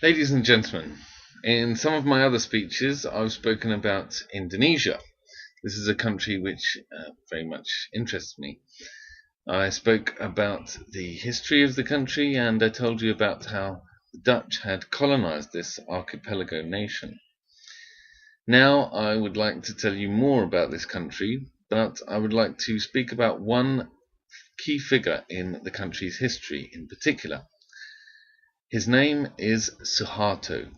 Ladies and gentlemen, in some of my other speeches, I've spoken about Indonesia. This is a country which very much interests me. I spoke about the history of the country, and I told you about how the Dutch had colonized this archipelago nation. Now I would like to tell you more about this country, but I would like to speak about one key figure in the country's history in particular. His name is Suharto,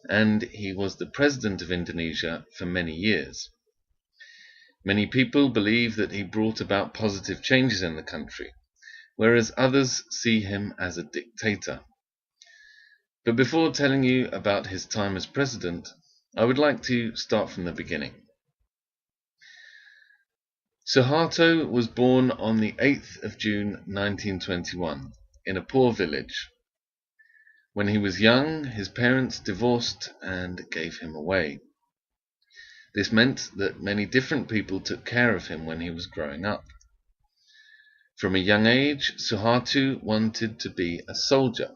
and he was the president of Indonesia for many years. Many people believe that he brought about positive changes in the country, whereas others see him as a dictator. But before telling you about his time as president, I would like to start from the beginning. Suharto was born on the 8th of June 1921 in a poor village. When he was young, his parents divorced and gave him away. This meant that many different people took care of him when he was growing up. From a young age, Suharto wanted to be a soldier.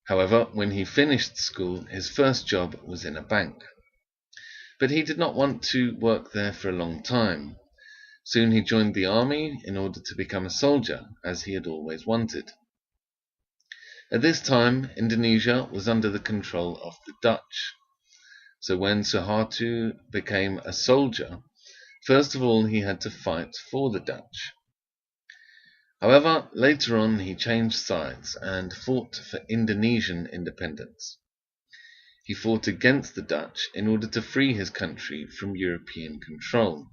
However, when he finished school, his first job was in a bank. But he did not want to work there for a long time. Soon he joined the army in order to become a soldier, as he had always wanted. At this time, Indonesia was under the control of the Dutch. So when Suharto became a soldier, first of all he had to fight for the Dutch. However, later on he changed sides and fought for Indonesian independence. He fought against the Dutch in order to free his country from European control.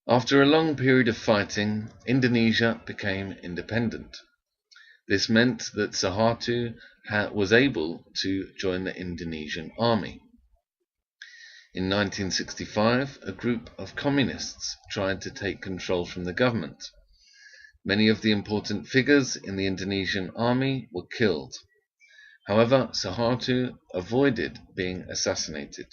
After a long period of fighting, Indonesia became independent. This meant that Suharto was able to join the Indonesian army. In 1965, a group of communists tried to take control from the government. Many of the important figures in the Indonesian army were killed. However, Suharto avoided being assassinated.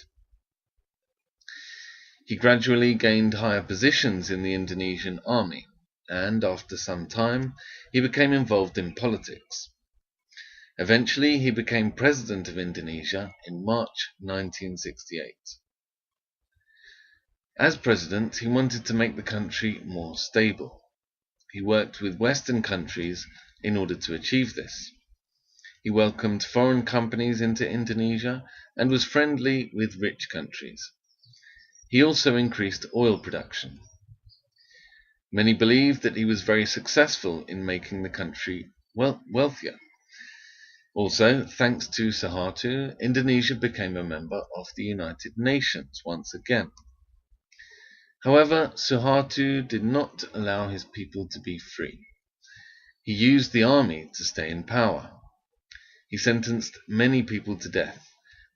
He gradually gained higher positions in the Indonesian army, and after some time he became involved in politics. Eventually he became president of Indonesia in March 1968. As president, he wanted to make the country more stable. He worked with Western countries in order to achieve this. He welcomed foreign companies into Indonesia and was friendly with rich countries. He also increased oil production. Many believe that he was very successful in making the country wealthier. Also, thanks to Suharto, Indonesia became a member of the United Nations once again. However, Suharto did not allow his people to be free. He used the army to stay in power. He sentenced many people to death,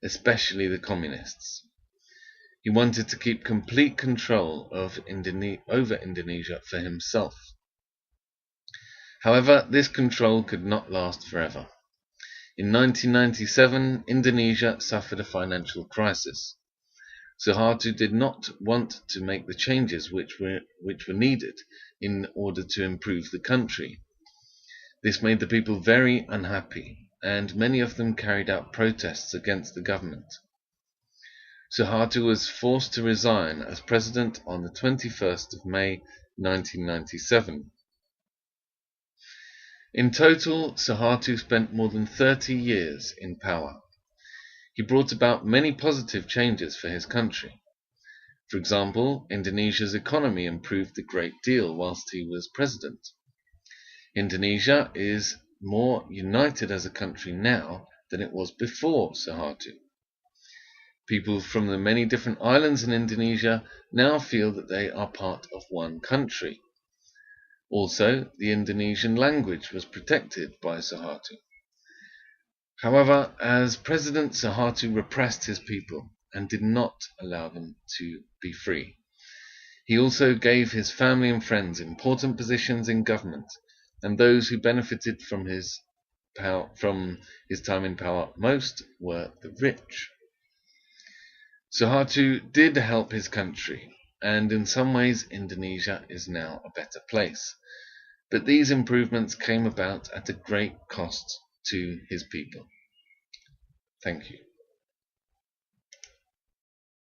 especially the communists. He wanted to keep complete control over Indonesia for himself. However, this control could not last forever. In 1997, Indonesia suffered a financial crisis. Suharto did not want to make the changes which were needed in order to improve the country. This made the people very unhappy, and many of them carried out protests against the government. Suharto was forced to resign as president on the 21st of May 1997. In total, Suharto spent more than 30 years in power. He brought about many positive changes for his country. For example, Indonesia's economy improved a great deal whilst he was president. Indonesia is more united as a country now than it was before Suharto. People from the many different islands in Indonesia now feel that they are part of one country. Also, the Indonesian language was protected by Suharto. However, as president, Suharto repressed his people and did not allow them to be free. He also gave his family and friends important positions in government, and those who benefited from his time in power most were the rich. Suharto did help his country, and in some ways Indonesia is now a better place. But these improvements came about at a great cost to his people. Thank you.